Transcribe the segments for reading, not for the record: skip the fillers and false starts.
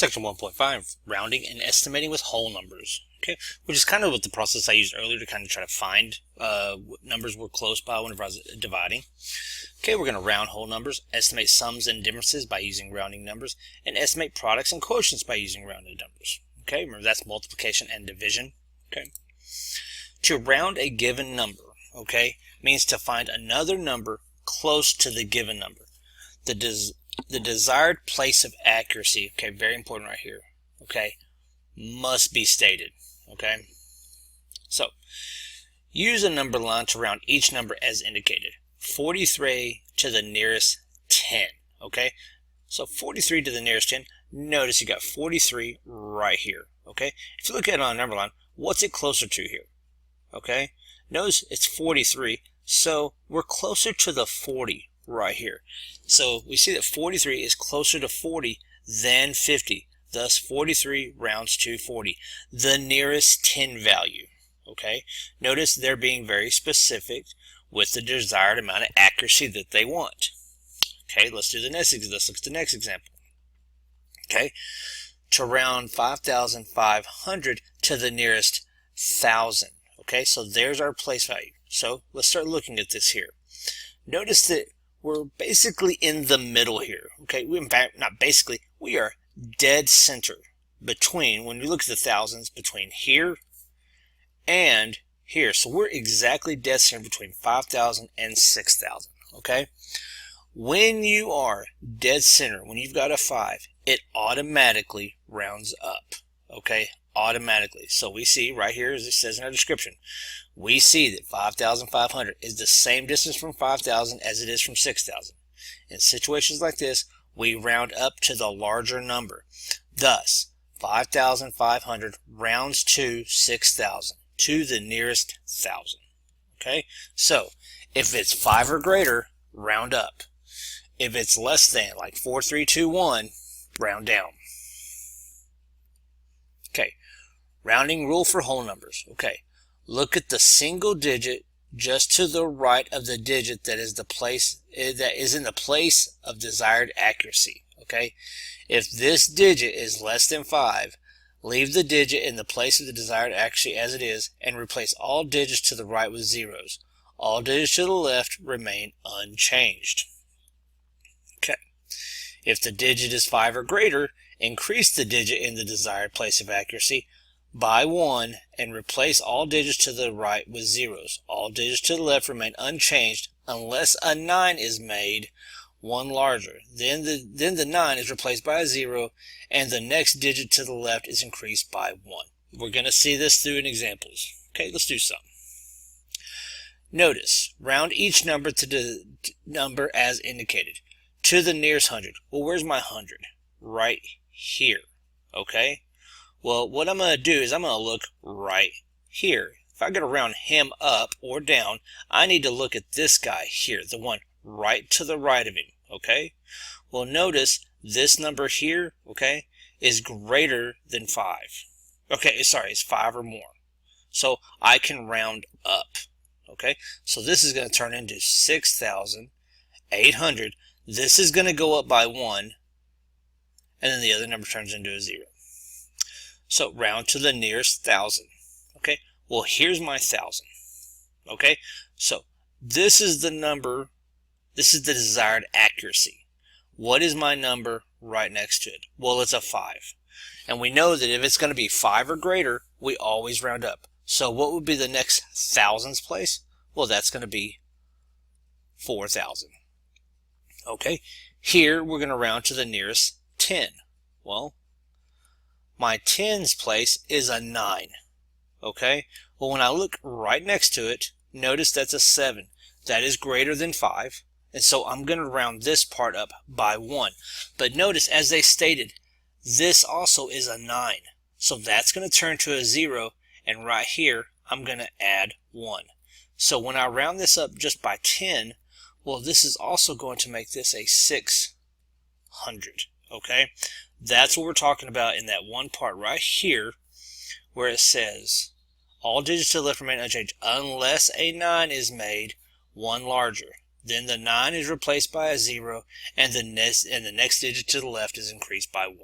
Section 1.5, rounding and estimating with whole numbers. Okay, which is kind of what the process I used earlier to kind of try to find what numbers were close by whenever I was dividing. Okay, we're going to round whole numbers, estimate sums and differences by using rounding numbers, and estimate products and quotients by using rounded numbers. Okay, remember that's multiplication and division. Okay, to round a given number, okay, means to find another number close to the given number. The desired place of accuracy, okay, very important right here, okay, must be stated, okay. So, use a number line to round each number as indicated. 43 to the nearest 10, okay. So 43 to the nearest 10, notice you got 43 right here, okay. If you look at it on a number line, what's it closer to here, okay. Notice it's 43, so we're closer to the 40 right here. So we see that 43 is closer to 40 than 50. Thus 43 rounds to 40, the nearest 10 value. Okay, notice they're being very specific with the desired amount of accuracy that they want. Okay, let's look at the next example. Okay, to round 5,500 to the nearest 1,000. Okay, so there's our place value. So let's start looking at this here. Notice that we're basically in the middle here. Okay, in fact, not basically, we are dead center between, when you look at the thousands, between here and here. So we're exactly dead center between 5,000 and 6,000. Okay, when you are dead center, when you've got a 5, it automatically rounds up. Okay, automatically. So we see right here, as it says in our description, we see that 5,500 is the same distance from 5,000 as it is from 6,000. In situations like this, we round up to the larger number. Thus, 5,500 rounds to 6,000, to the nearest 1,000. Okay, so if it's 5 or greater, round up. If it's less than, like 4, 3, 2, 1, round down. Okay, rounding rule for whole numbers. Okay, look at the single digit just to the right of the digit that is in the place of desired accuracy. Okay, if this digit is less than 5, leave the digit in the place of the desired accuracy as it is and replace all digits to the right with zeros. All digits to the left remain unchanged. Okay, if the digit is 5 or greater, increase the digit in the desired place of accuracy by 1 and replace all digits to the right with zeros. All digits to the left remain unchanged unless a 9 is made 1 larger. Then the 9 is replaced by a 0 and the next digit to the left is increased by 1. We're going to see this through in examples. Okay, let's do some. Notice, round each number to the number as indicated. To the nearest 100. Well, where's my 100? Right here. Okay? Well, what I'm going to do is I'm going to look right here. If I got to round him up or down, I need to look at this guy here, the one right to the right of him. Okay? Well, notice this number here, okay, is greater than 5. Okay, sorry, it's 5 or more. So I can round up. Okay? So this is going to turn into 6,800. This is going to go up by 1, and then the other number turns into a 0. So round to the nearest 1,000. Okay, well here's my 1,000. Okay, so this is the number, this is the desired accuracy. What is my number right next to it? Well, it's a 5. And we know that if it's going to be 5 or greater, we always round up. So what would be the next thousands place? Well, that's going to be 4,000. Okay, here we're going to round to the nearest 10. Well, my tens place is a 9. Okay, well when I look right next to it, notice that's a 7. That is greater than 5, and so I'm going to round this part up by 1. But notice, as they stated, this also is a 9. So that's going to turn to a 0, and right here I'm going to add 1. So when I round this up just by 10, well, this is also going to make this a 600. Okay, that's what we're talking about in that one part right here where it says all digits to the left remain unchanged unless a 9 is made 1 larger. Then the 9 is replaced by a 0 and the next digit to the left is increased by 1.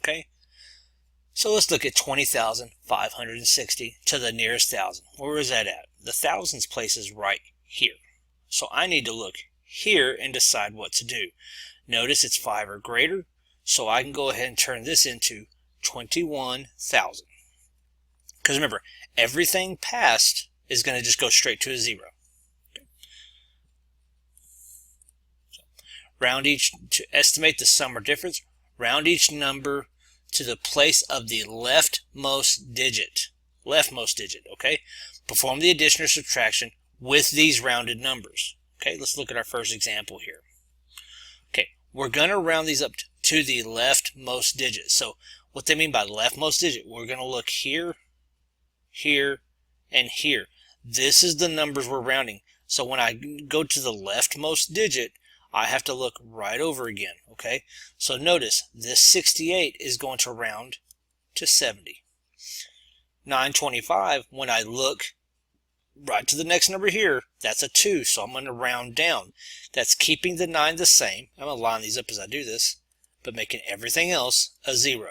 Okay, so let's look at 20,560 to the nearest thousand. Where is that at? The thousands place is right here. So I need to look here and decide what to do. Notice it's 5 or greater, so I can go ahead and turn this into 21,000. Because remember, everything past is going to just go straight to a 0. Okay. So, round each to estimate the sum or difference. Round each number to the place of the leftmost digit. Leftmost digit, okay? Perform the addition or subtraction with these rounded numbers. Okay, let's look at our first example here. Okay, we're going to round these up to the leftmost digit. So what they mean by leftmost digit, we're going to look here, here, and here. This is the numbers we're rounding. So when I go to the leftmost digit, I have to look right over again, okay? So notice this 68 is going to round to 70. 925, when I look right to the next number here, that's a 2, so I'm going to round down. That's keeping the 9 the same. I'm going to line these up as I do this, but making everything else a 0.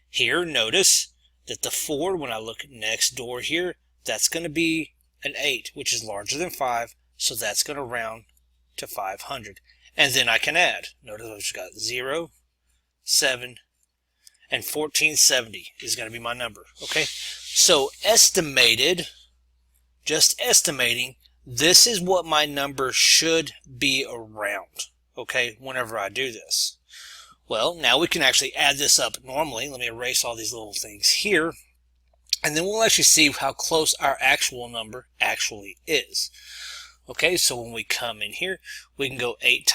Here, notice that the 4, when I look next door here, that's going to be an 8, which is larger than 5, so that's going to round to 500. And then I can add. Notice I've got 0, 7, and 1470 is going to be my number. Okay, so estimated, just estimating, this is what my number should be around, okay, whenever I do this. Well, now we can actually add this up normally. Let me erase all these little things here, and then we'll actually see how close our actual number actually is. Okay, so when we come in here, we can go 8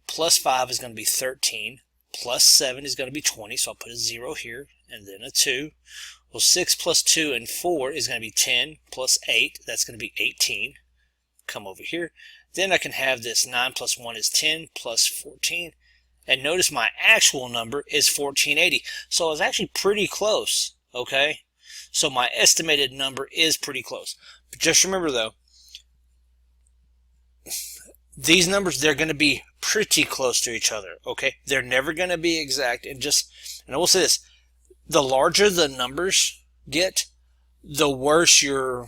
plus 5 is going to be 13, plus 7 is going to be 20, so I'll put a 0 here, and then a 2. Well, 6 plus 2 and 4 is going to be 10, plus 8, that's going to be 18. Come over here. Then I can have this 9 plus 1 is 10, plus 14. And notice my actual number is 1480. So I was actually pretty close, okay? So my estimated number is pretty close. But just remember, though, these numbers, they're going to be pretty close to each other, okay? They're never going to be exact. And I will say this, the larger the numbers get, the worse the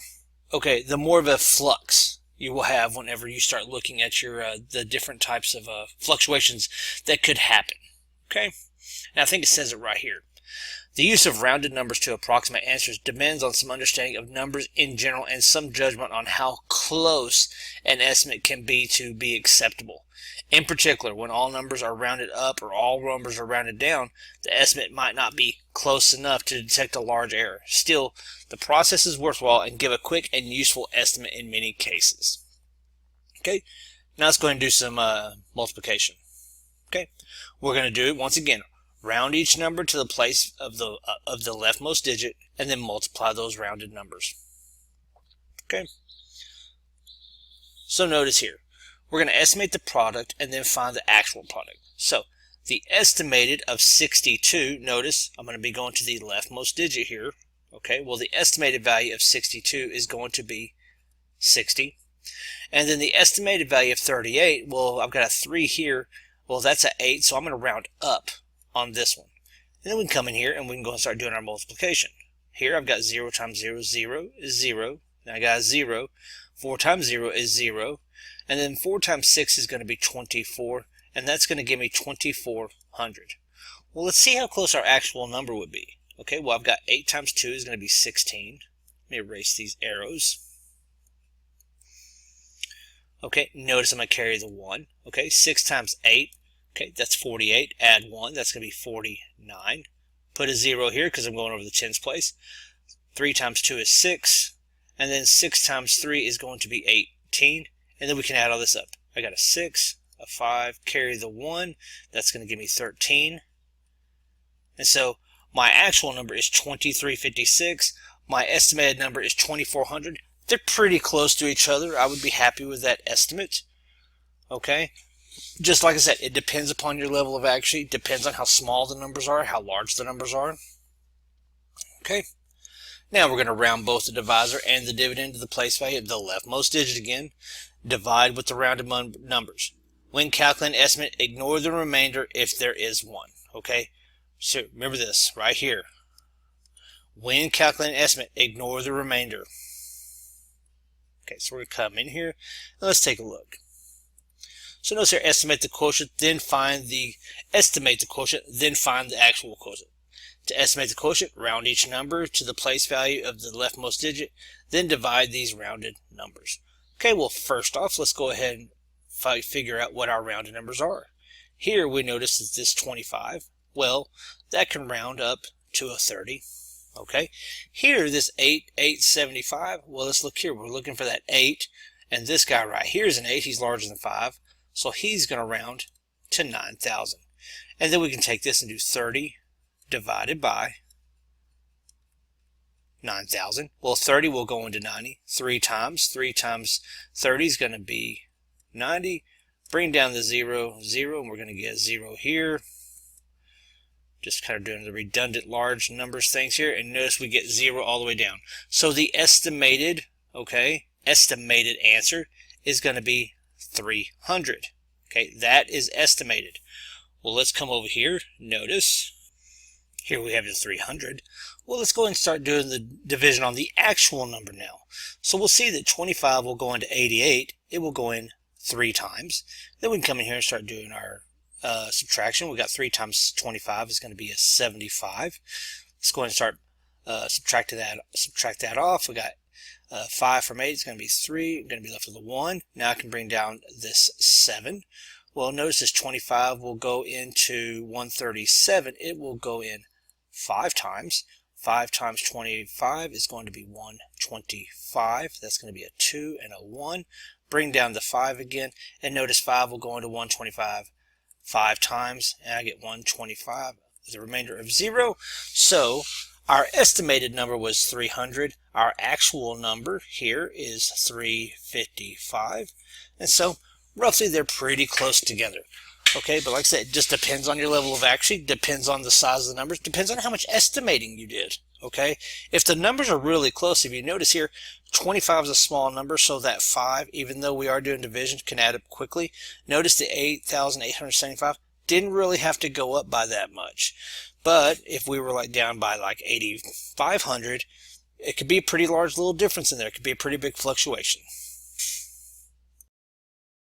more of a flux you will have whenever you start looking at your the different types of fluctuations that could happen, okay? And I think it says it right here. The use of rounded numbers to approximate answers depends on some understanding of numbers in general and some judgment on how close an estimate can be to be acceptable. In particular, when all numbers are rounded up or all numbers are rounded down, the estimate might not be close enough to detect a large error. Still, the process is worthwhile and give a quick and useful estimate in many cases. Okay, now let's go ahead and do some multiplication. Okay, we're going to do it once again. Round each number to the place of the leftmost digit, and then multiply those rounded numbers. Okay. So notice here, we're going to estimate the product and then find the actual product. So the estimated of 62, notice I'm going to be going to the leftmost digit here. Okay, well the estimated value of 62 is going to be 60. And then the estimated value of 38, well I've got a 3 here. Well that's an 8, so I'm going to round up on this one. And then we can come in here and we can go and start doing our multiplication. Here I've got 0 times 0, 0 is 0. Then I got a 0. 4 times 0 is 0. And then 4 times 6 is going to be 24. And that's going to give me 2400. Well, let's see how close our actual number would be. Okay, well I've got 8 times 2 is going to be 16. Let me erase these arrows. Okay, notice I'm going to carry the 1. Okay, 6 times 8. Okay, that's 48. Add 1, that's going to be 49. Put a 0 here because I'm going over the tens place. 3 times 2 is 6. And then 6 times 3 is going to be 18. And then we can add all this up. I got a 6, a 5, carry the 1. That's going to give me 13. And so my actual number is 2356. My estimated number is 2400. They're pretty close to each other. I would be happy with that estimate. Okay. Just like I said, it depends upon your level of accuracy. It depends on how small the numbers are, how large the numbers are. Okay. Now we're going to round both the divisor and the dividend to the place value of the leftmost digit again. Divide with the rounded numbers. When calculating estimate, ignore the remainder if there is one. Okay, so remember this right here. When calculating estimate, ignore the remainder. Okay, so we're going to come in here and let's take a look. So notice here, estimate the quotient, then find the estimate the quotient, then find the actual quotient. To estimate the quotient, round each number to the place value of the leftmost digit, then divide these rounded numbers. Okay, well first off, let's go ahead and figure out what our rounded numbers are. Here we notice that this 25, well, that can round up to a 30. Okay, here this 875, well, let's look here. We're looking for that 8, and this guy right here is an 8. He's larger than 5, so he's going to round to 9,000. And then we can take this and do 30 divided by 9,000. Well, 30 will go into 90 3 times. 3 times 30 is going to be 90. Bring down the 0, 0, and we're going to get 0 here. Just kind of doing the redundant large numbers things here, and notice we get 0 all the way down. So the estimated, estimated answer is going to be 300. Okay, that is estimated. Well, let's come over here. Notice here we have the 300. Well, let's go ahead and start doing the division on the actual number now. So we'll see that 25 will go into 88. It will go in 3 times. Then we can come in here and start doing our subtraction. We got 3 times 25 is going to be a 75. Let's go ahead and start subtract that off. We got 5 from 8 is going to be 3. I'm going to be left with a 1. Now I can bring down this 7. Well, notice this 25 will go into 137. It will go in 5 times. 5 times 25 is going to be 125. That's going to be a 2 and a 1. Bring down the 5 again, and notice 5 will go into 125 5 times, and I get 125 with a remainder of 0. So our estimated number was 300. Our actual number here is 355. And so roughly they're pretty close together. Okay, but like I said, it just depends on your level of accuracy, depends on the size of the numbers, depends on how much estimating you did. Okay, if the numbers are really close, if you notice here, 25 is a small number, so that 5, even though we are doing division, can add up quickly. Notice the 8,875 didn't really have to go up by that much. But if we were like down by like 8,500, it could be a pretty large little difference in there. It could be a pretty big fluctuation.